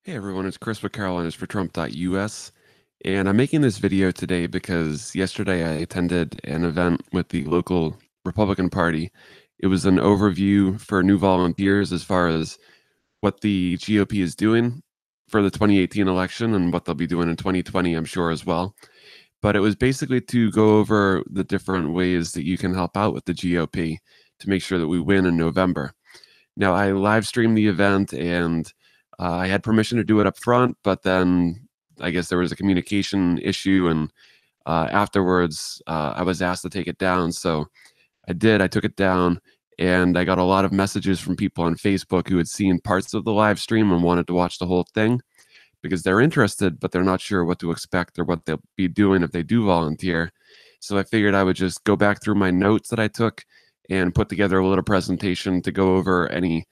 Hey everyone, it's Chris with Carolinas for Trump.us, and I'm making this video today because yesterday I attended an event with the local Republican Party. It was an overview for new volunteers as far as what the GOP is doing for the 2018 election and what they'll be doing in 2020, I'm sure, as well. But it was basically to go over the different ways that you can help out with the GOP to make sure that we win in November. Now, I live streamed the event and I had permission to do it up front, but then I guess there was a communication issue, and afterwards I was asked to take it down. So I did. I took it down, and I got a lot of messages from people on Facebook who had seen parts of the live stream and wanted to watch the whole thing because they're interested, but they're not sure what to expect or what they'll be doing if they do volunteer. So I figured I would just go back through my notes that I took and put together a little presentation to go over any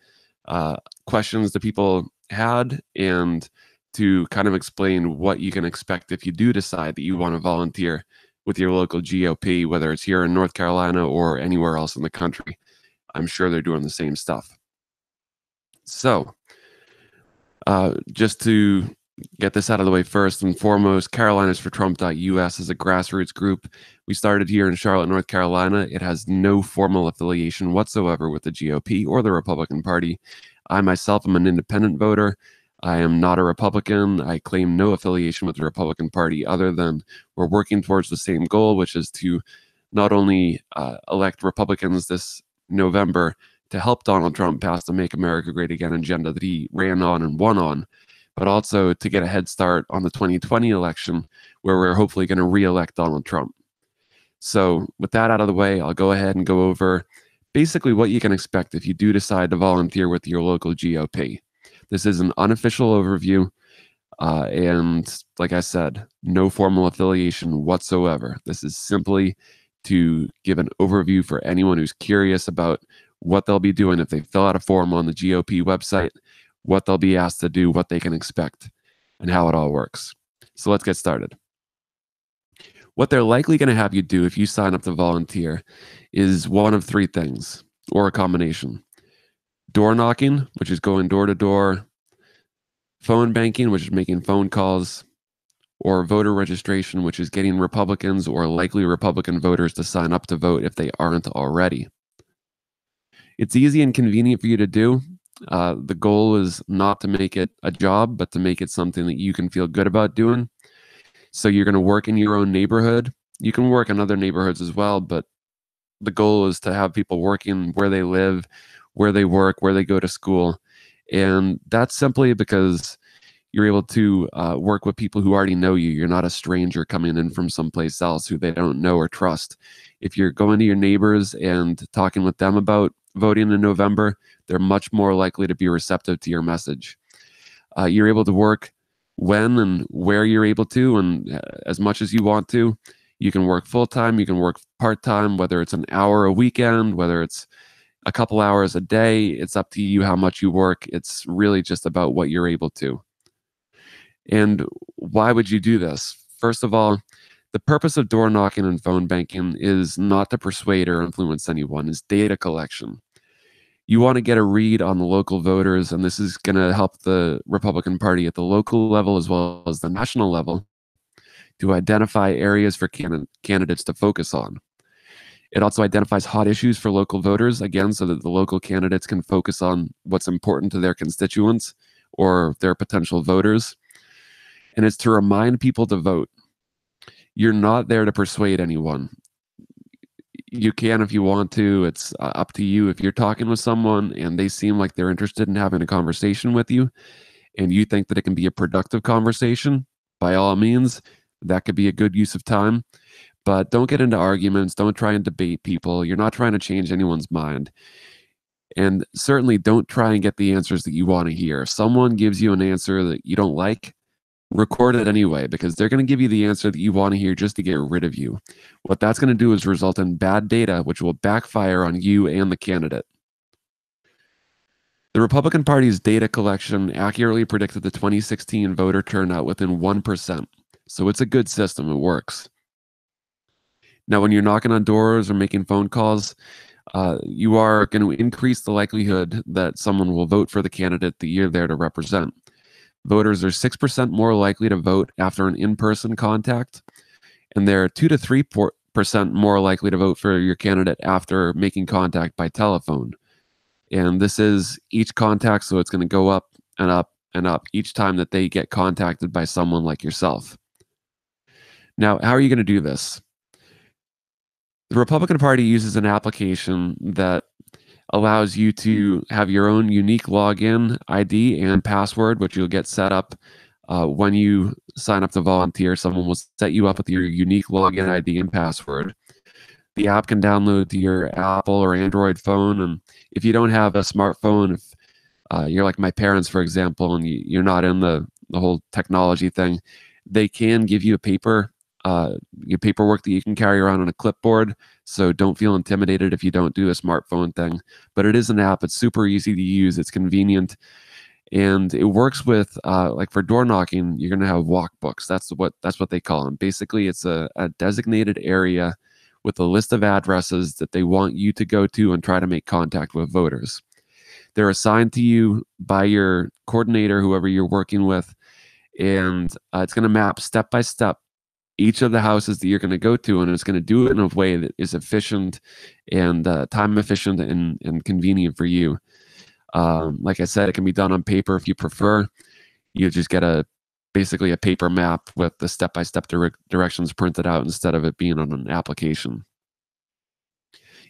questions that people had and to kind of explain what you can expect if you do decide that you want to volunteer with your local GOP, whether it's here in North Carolina or anywhere else in the country. I'm sure they're doing the same stuff. So, just to get this out of the way first and foremost, Carolinas for Trump.us is a grassroots group. We started here in Charlotte, North Carolina. It has no formal affiliation whatsoever with the GOP or the Republican Party. I myself am an independent voter. I am not a Republican. I claim no affiliation with the Republican Party other than we're working towards the same goal, which is to not only elect Republicans this November to help Donald Trump pass the Make America Great Again agenda that he ran on and won on, but also to get a head start on the 2020 election where we're hopefully going to re-elect Donald Trump. So with that out of the way, I'll go ahead and go over basically what you can expect if you do decide to volunteer with your local GOP. This is an unofficial overview, and like I said, no formal affiliation whatsoever. This is simply to give an overview for anyone who's curious about what they'll be doing if they fill out a form on the GOP website, what they'll be asked to do, what they can expect, and how it all works. So let's get started. What they're likely going to have you do if you sign up to volunteer is one of three things, or a combination. Door knocking, which is going door to door, phone banking, which is making phone calls, or voter registration, which is getting Republicans or likely Republican voters to sign up to vote if they aren't already. It's easy and convenient for you to do. The goal is not to make it a job, but to make it something that you can feel good about doing. So you're going to work in your own neighborhood. You can work in other neighborhoods as well, but the goal is to have people working where they live, where they work, where they go to school. And that's simply because you're able to work with people who already know you. You're not a stranger coming in from someplace else who they don't know or trust. If you're going to your neighbors and talking with them about voting in November, they're much more likely to be receptive to your message. You're able to work when and where you're able to, and as much as you want to. You can work full-time, you can work part-time, whether it's an hour a weekend, whether it's a couple hours a day. It's up to you how much you work. It's really just about what you're able to. And why would you do this? First of all, the purpose of door knocking and phone banking is not to persuade or influence anyone. It's data collection. You want to get a read on the local voters, and this is going to help the Republican Party at the local level as well as the national level to identify areas for candidates to focus on. It also identifies hot issues for local voters, again, so that the local candidates can focus on what's important to their constituents or their potential voters. And it's to remind people to vote. You're not there to persuade anyone. You can if you want to. It's up to you. If you're talking with someone and they seem like they're interested in having a conversation with you, and you think that it can be a productive conversation, by all means, that could be a good use of time. But don't get into arguments. Don't try and debate people. You're not trying to change anyone's mind. And certainly don't try and get the answers that you want to hear. If someone gives you an answer that you don't like, record it anyway, because they're going to give you the answer that you want to hear just to get rid of you. What that's going to do is result in bad data, which will backfire on you and the candidate. The Republican Party's data collection accurately predicted the 2016 voter turnout within 1%. So it's a good system. It works. Now, when you're knocking on doors or making phone calls, you are going to increase the likelihood that someone will vote for the candidate that you're there to represent. Voters are 6% more likely to vote after an in-person contact, and they're 2 to 3% more likely to vote for your candidate after making contact by telephone. And this is each contact, so it's going to go up and up and up each time that they get contacted by someone like yourself. Now, how are you going to do this? The Republican Party uses an application that allows you to have your own unique login ID and password, which you'll get set up when you sign up to volunteer. Someone will set you up with your unique login ID and password. The app can download to your Apple or Android phone. And if you don't have a smartphone, if you're like my parents, for example, and you're not in the whole technology thing, they can give you your paperwork that you can carry around on a clipboard. So don't feel intimidated if you don't do a smartphone thing. But it is an app. It's super easy to use. It's convenient. And it works with like for door knocking, you're gonna have walk books. That's what they call them. Basically, it's a designated area with a list of addresses that they want you to go to and try to make contact with voters. They're assigned to you by your coordinator, whoever you're working with, and it's going to map step by step each of the houses that you're going to go to, and it's going to do it in a way that is efficient and time efficient and convenient for you. Like I said, it can be done on paper if you prefer. You just get basically a paper map with the step-by-step directions printed out instead of it being on an application.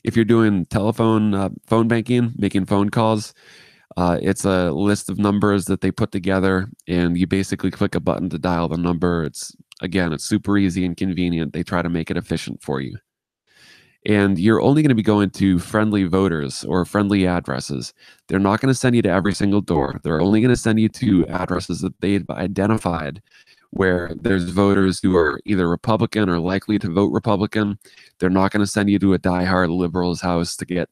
If you're doing phone banking, making phone calls, it's a list of numbers that they put together, and you basically click a button to dial the number. It's super easy and convenient. They try to make it efficient for you. And you're only going to be going to friendly voters or friendly addresses. They're not going to send you to every single door. They're only going to send you to addresses that they've identified where there's voters who are either Republican or likely to vote Republican. They're not going to send you to a diehard liberal's house to get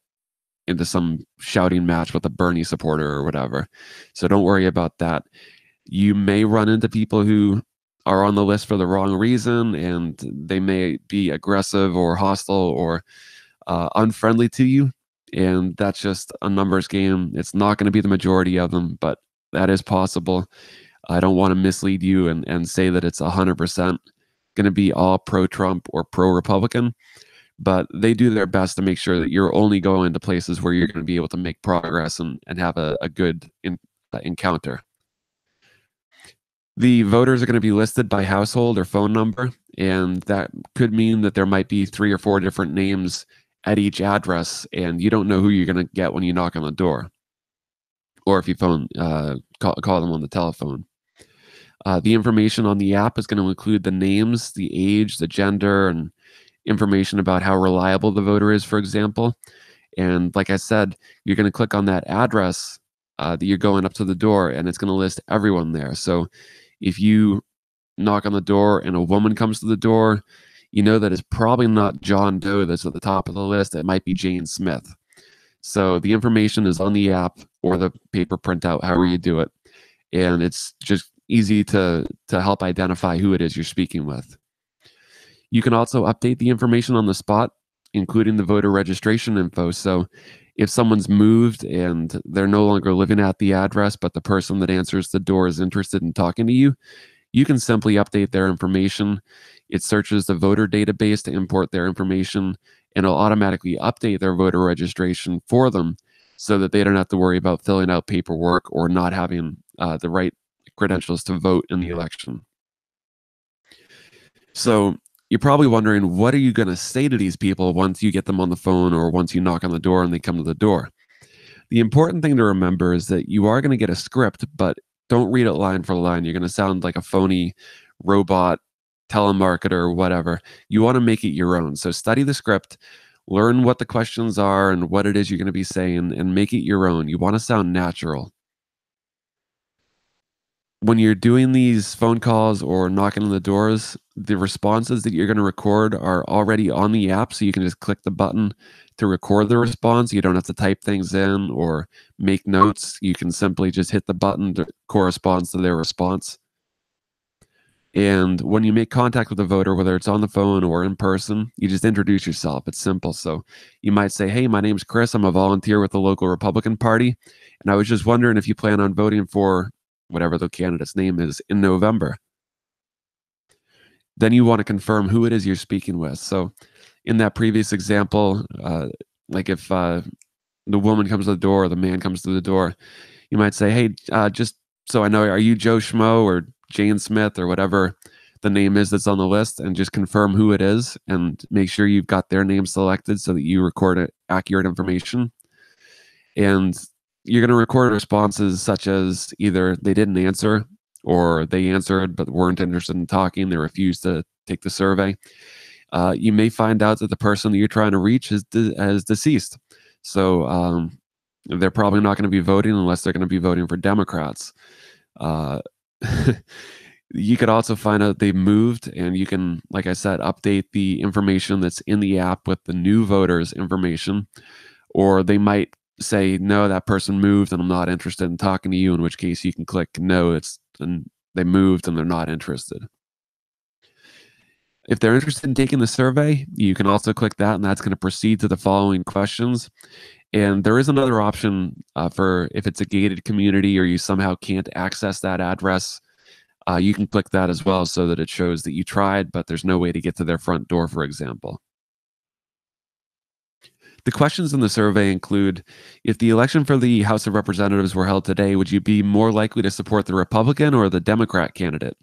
into some shouting match with a Bernie supporter or whatever. So don't worry about that. You may run into people who are on the list for the wrong reason, and they may be aggressive or hostile or unfriendly to you. And that's just a numbers game. It's not going to be the majority of them, but that is possible. I don't want to mislead you and say that it's 100% going to be all pro-Trump or pro-Republican, but they do their best to make sure that you're only going to places where you're going to be able to make progress and have a good encounter. The voters are going to be listed by household or phone number, and that could mean that there might be 3 or 4 different names at each address, and you don't know who you're going to get when you knock on the door, or if you call them on the telephone. The information on the app is going to include the names, the age, the gender, and information about how reliable the voter is, for example. And like I said, you're going to click on that address that you're going up to the door, and it's going to list everyone there. So if you knock on the door and a woman comes to the door, you know that it's probably not John Doe that's at the top of the list. It might be Jane Smith. So the information is on the app or the paper printout, however you do it. And it's just easy to help identify who it is you're speaking with. You can also update the information on the spot, including the voter registration info. So if someone's moved and they're no longer living at the address, but the person that answers the door is interested in talking to you, you can simply update their information. It searches the voter database to import their information, and it'll automatically update their voter registration for them so that they don't have to worry about filling out paperwork or not having the right credentials to vote in the election. So you're probably wondering, what are you going to say to these people once you get them on the phone or once you knock on the door and they come to the door? The important thing to remember is that you are going to get a script, but don't read it line for line. You're going to sound like a phony robot, telemarketer, or whatever. You want to make it your own. So study the script, learn what the questions are and what it is you're going to be saying, and make it your own. You want to sound natural. When you're doing these phone calls or knocking on the doors, the responses that you're going to record are already on the app, so you can just click the button to record the response. You don't have to type things in or make notes. You can simply just hit the button that corresponds to their response. And when you make contact with a voter, whether it's on the phone or in person, you just introduce yourself. It's simple. So you might say, "Hey, my name's Chris. I'm a volunteer with the local Republican Party, and I was just wondering if you plan on voting for whatever the candidate's name is, in November. Then you want to confirm who it is you're speaking with. So in that previous example, like if the woman comes to the door or the man comes to the door, you might say, "Hey, just so I know, are you Joe Schmo or Jane Smith or whatever the name is that's on the list?" And just confirm who it is and make sure you've got their name selected so that you record accurate information. And you're going to record responses such as either they didn't answer or they answered but weren't interested in talking. They refused to take the survey. You may find out that the person that you're trying to reach is deceased. So they're probably not going to be voting unless they're going to be voting for Democrats. Uh, you could also find out they moved, and you can, like I said, update the information that's in the app with the new voters' information. Or they might say, "No, that person moved and I'm not interested in talking to you," in which case you can click no, and they moved and they're not interested. If they're interested in taking the survey, you can also click that, and that's going to proceed to the following questions. And there is another option for if it's a gated community or you somehow can't access that address, you can click that as well so that it shows that you tried, but there's no way to get to their front door, for example. The questions in the survey include, if the election for the House of Representatives were held today, would you be more likely to support the Republican or the Democrat candidate?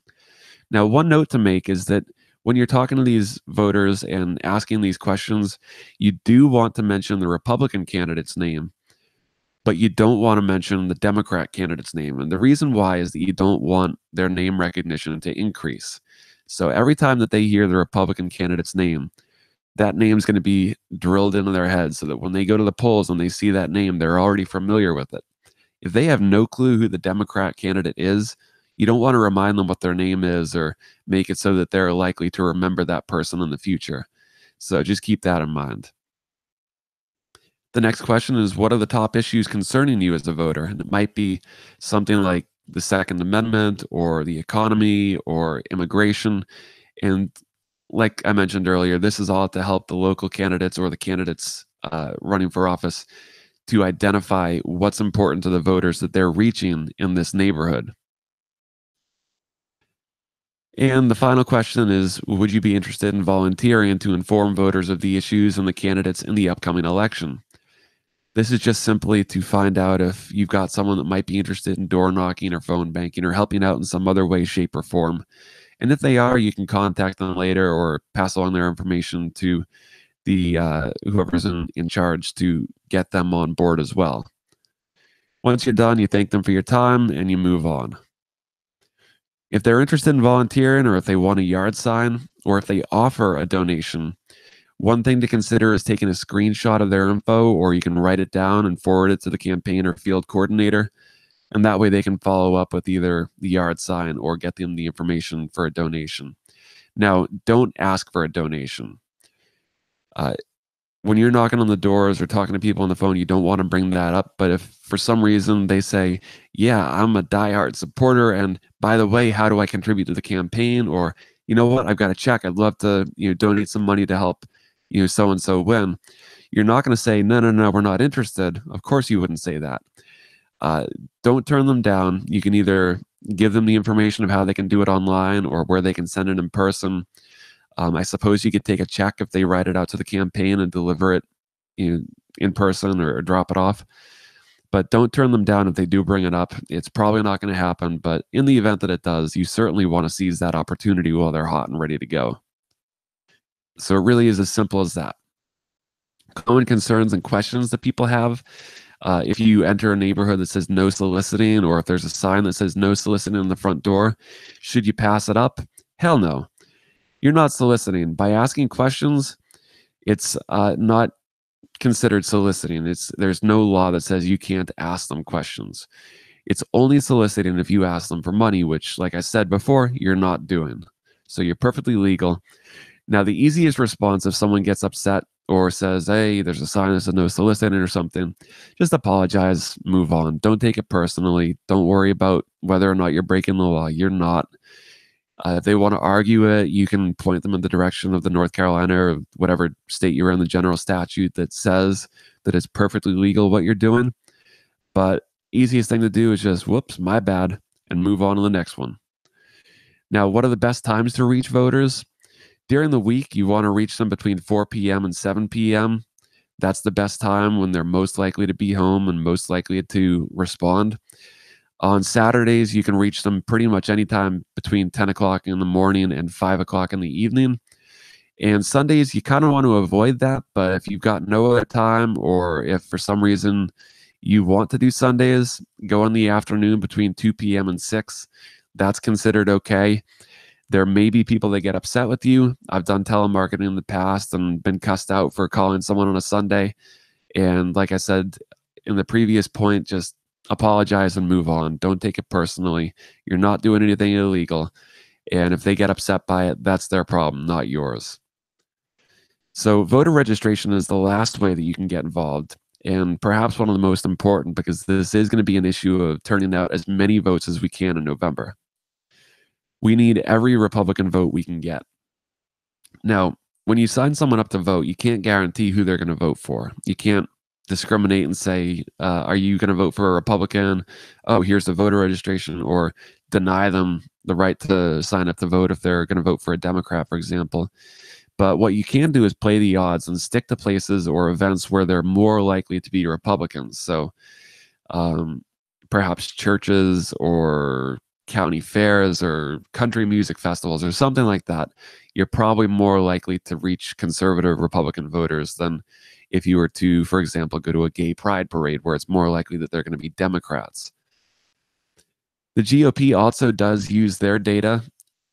Now, one note to make is that when you're talking to these voters and asking these questions, you do want to mention the Republican candidate's name, but you don't want to mention the Democrat candidate's name. And the reason why is that you don't want their name recognition to increase. So every time that they hear the Republican candidate's name, that name's going to be drilled into their head so that when they go to the polls and they see that name, they're already familiar with it. If they have no clue who the Democrat candidate is, you don't want to remind them what their name is or make it so that they're likely to remember that person in the future. So just keep that in mind. The next question is, what are the top issues concerning you as a voter? And it might be something like the Second Amendment or the economy or immigration. And like I mentioned earlier, this is all to help the local candidates or the candidates running for office to identify what's important to the voters that they're reaching in this neighborhood. And the final question is, would you be interested in volunteering to inform voters of the issues and the candidates in the upcoming election? This is just simply to find out if you've got someone that might be interested in door knocking or phone banking or helping out in some other way, shape, or form. And if they are, you can contact them later or pass along their information to the whoever's in charge to get them on board as well. Once you're done, you thank them for your time and you move on. If they're interested in volunteering or if they want a yard sign or if they offer a donation, one thing to consider is taking a screenshot of their info, or you can write it down and forward it to the campaign or field coordinator. And that way they can follow up with either the yard sign or get them the information for a donation. Now, don't ask for a donation. When you're knocking on the doors or talking to people on the phone, you don't want to bring that up. But if for some reason they say, "Yeah, I'm a diehard supporter, and by the way, how do I contribute to the campaign?" Or, "You know what, I've got a check. I'd love to, donate some money to help, so and so win." You're not going to say, "No, no, no, we're not interested." Of course, you wouldn't say that. Don't turn them down. You can either give them the information of how they can do it online or where they can send it in person. I suppose you could take a check if they write it out to the campaign and deliver it in person or drop it off. But don't turn them down if they do bring it up. It's probably not going to happen, but in the event that it does, you certainly want to seize that opportunity while they're hot and ready to go. So it really is as simple as that. Common concerns and questions that people have. If you enter a neighborhood that says no soliciting, or if there's a sign that says no soliciting on the front door, should you pass it up? Hell no. You're not soliciting. By asking questions, it's not considered soliciting. There's no law that says you can't ask them questions. It's only soliciting if you ask them for money, which, like I said before, you're not doing. So you're perfectly legal. Now, the easiest response if someone gets upset or says, "Hey, there's a sign that says no soliciting" or something, just apologize, move on. Don't take it personally. Don't worry about whether or not you're breaking the law. You're not. If they want to argue it, you can point them in the direction of the North Carolina or whatever state you're in, the general statute that says that it's perfectly legal what you're doing. But easiest thing to do is just, "Whoops, my bad. and move on to the next one. Now, what are the best times to reach voters? During the week, you want to reach them between 4 p.m. and 7 p.m. That's the best time when they're most likely to be home and most likely to respond. On Saturdays, you can reach them pretty much anytime between 10 o'clock in the morning and 5 o'clock in the evening. And Sundays, you kind of want to avoid that, but if you've got no other time, or if for some reason you want to do Sundays, go in the afternoon between 2 p.m. and 6. That's considered okay. There may be people that get upset with you. I've done telemarketing in the past and been cussed out for calling someone on a Sunday. And like I said in the previous point, just apologize and move on. Don't take it personally. You're not doing anything illegal. And if they get upset by it, that's their problem, not yours. So voter registration is the last way that you can get involved, and perhaps one of the most important, because this is going to be an issue of turning out as many votes as we can in November. We need every Republican vote we can get. Now, when you sign someone up to vote, you can't guarantee who they're going to vote for. You can't discriminate and say, are you going to vote for a Republican? Oh, here's the voter registration, or deny them the right to sign up to vote if they're going to vote for a Democrat, for example. But what you can do is play the odds and stick to places or events where they're more likely to be Republicans. So perhaps churches or county fairs or country music festivals or something like that. You're probably more likely to reach conservative Republican voters than if you were to, for example, go to a gay pride parade where it's more likely that they're going to be Democrats. The GOP also does use their data,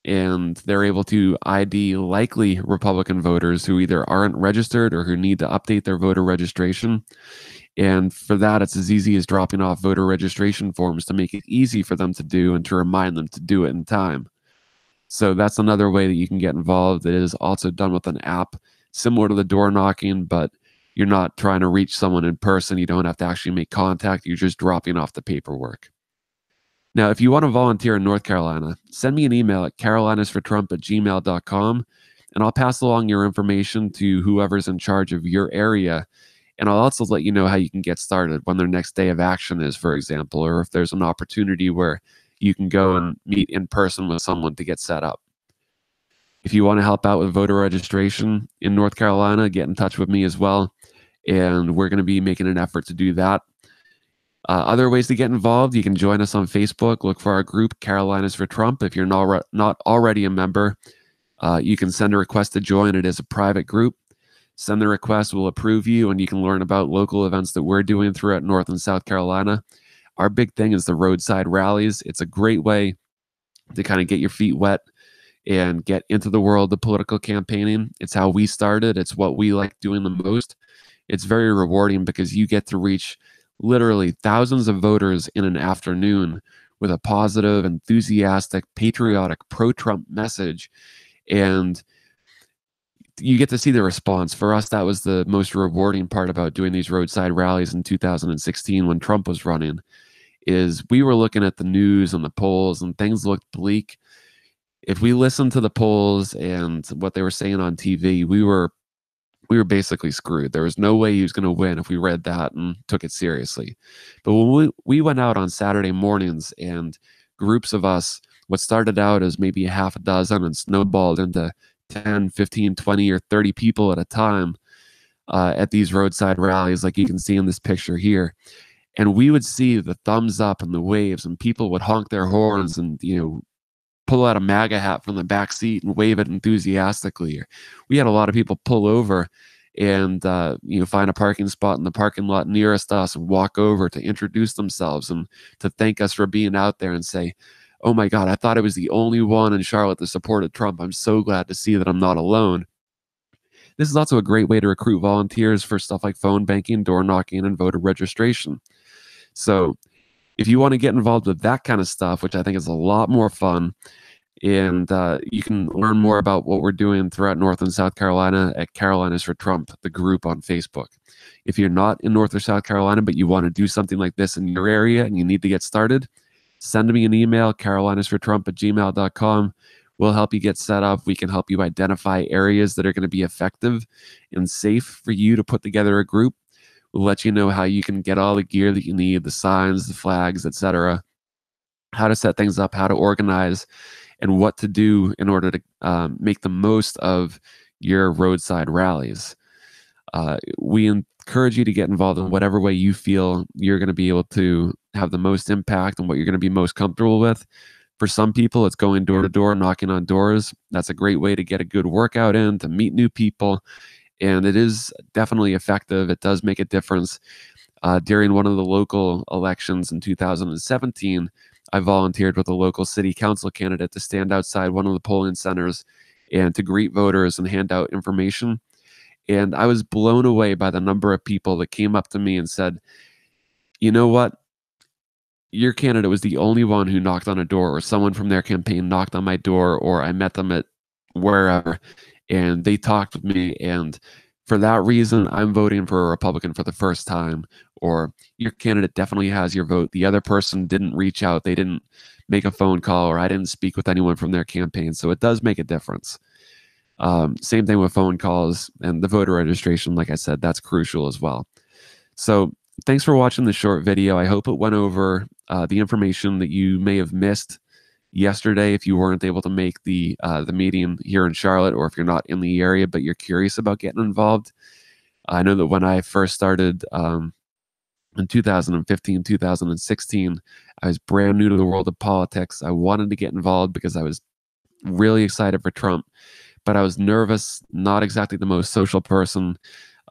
and they're able to ID likely Republican voters who either aren't registered or who need to update their voter registration. And for that, it's as easy as dropping off voter registration forms to make it easy for them to do and to remind them to do it in time. So that's another way that you can get involved. It is also done with an app similar to the door knocking, but you're not trying to reach someone in person. You don't have to actually make contact. You're just dropping off the paperwork. Now, if you want to volunteer in North Carolina, send me an email at carolinasfortrump@gmail.com, and I'll pass along your information to whoever's in charge of your area. And I'll also let you know how you can get started, when their next day of action is, for example, or if there's an opportunity where you can go and meet in person with someone to get set up. If you want to help out with voter registration in North Carolina, get in touch with me as well. And we're going to be making an effort to do that. Other ways to get involved, you can join us on Facebook. Look for our group, Carolinas for Trump. If you're not already a member, you can send a request to join. It is a private group. Send the request, we'll approve you, and you can learn about local events that we're doing throughout North and South Carolina. Our big thing is the roadside rallies. It's a great way to kind of get your feet wet and get into the world of political campaigning. It's how we started. It's what we like doing the most. It's very rewarding because you get to reach literally thousands of voters in an afternoon with a positive, enthusiastic, patriotic, pro-Trump message. And you get to see the response. For us, that was the most rewarding part about doing these roadside rallies in 2016 when Trump was running, is we were looking at the news and the polls and things looked bleak. If we listened to the polls and what they were saying on TV, we were basically screwed. There was no way he was going to win if we read that and took it seriously. But when we went out on Saturday mornings, and groups of us, what started out as maybe a half a dozen and snowballed into 10, 15, 20, or 30 people at a time at these roadside rallies, like you can see in this picture here. And we would see the thumbs up and the waves, and people would honk their horns and, pull out a MAGA hat from the back seat and wave it enthusiastically. We had a lot of people pull over and find a parking spot in the parking lot nearest us and walk over to introduce themselves and to thank us for being out there and say, "Oh my God, I thought I was the only one in Charlotte that supported Trump. I'm so glad to see that I'm not alone." This is also a great way to recruit volunteers for stuff like phone banking, door knocking, and voter registration. So if you want to get involved with that kind of stuff, which I think is a lot more fun, and you can learn more about what we're doing throughout North and South Carolina at Carolinas for Trump, the group on Facebook. If you're not in North or South Carolina, but you want to do something like this in your area and you need to get started, send me an email, carolinasfortrump@gmail.com. We'll help you get set up. We can help you identify areas that are going to be effective and safe for you to put together a group. We'll let you know how you can get all the gear that you need, the signs, the flags, etc. how to set things up, how to organize, and what to do in order to make the most of your roadside rallies. We encourage you to get involved in whatever way you feel you're going to be able to have the most impact and what you're going to be most comfortable with. For some people, it's going door to door, knocking on doors. That's a great way to get a good workout in, to meet new people. And it is definitely effective. It does make a difference. During one of the local elections in 2017, I volunteered with a local city council candidate to stand outside one of the polling centers and to greet voters and hand out information. And I was blown away by the number of people that came up to me and said, you know what? Your candidate was the only one who knocked on a door, or someone from their campaign knocked on my door, or I met them at wherever and they talked with me. And for that reason, I'm voting for a Republican for the first time. Or your candidate definitely has your vote. The other person didn't reach out, they didn't make a phone call, or I didn't speak with anyone from their campaign. So it does make a difference. Same thing with phone calls and the voter registration. Like I said, that's crucial as well. So thanks for watching this short video. I hope it went over the information that you may have missed yesterday if you weren't able to make the meeting here in Charlotte, or if you're not in the area but you're curious about getting involved. I know that when I first started in 2015, 2016, I was brand new to the world of politics. I wanted to get involved because I was really excited for Trump, but I was nervous, not exactly the most social person.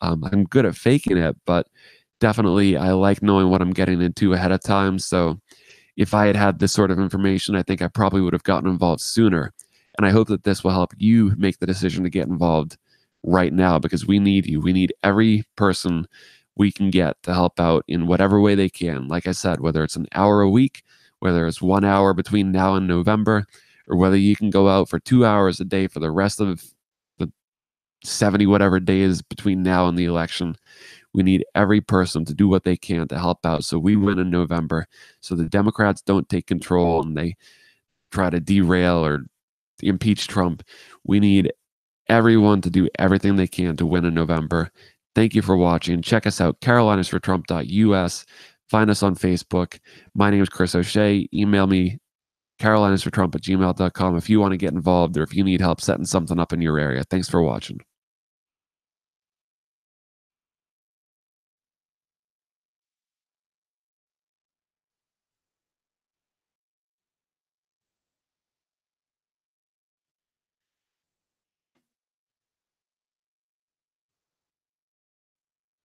I'm good at faking it, but definitely I like knowing what I'm getting into ahead of time. So if I had had this sort of information, I think I probably would have gotten involved sooner. And I hope that this will help you make the decision to get involved right now, because we need you. We need every person we can get to help out in whatever way they can. Like I said, whether it's an hour a week, whether it's 1 hour between now and November, or whether you can go out for 2 hours a day for the rest of the 70 whatever days between now and the election. We need every person to do what they can to help out so we win in November, so the Democrats don't take control and they try to derail or impeach Trump. We need everyone to do everything they can to win in November. Thank you for watching. Check us out, carolinasfortrump.us. Find us on Facebook. My name is Chris O'Shea. Email me, carolinasfortrump@gmail.com, if you want to get involved or if you need help setting something up in your area. Thanks for watching.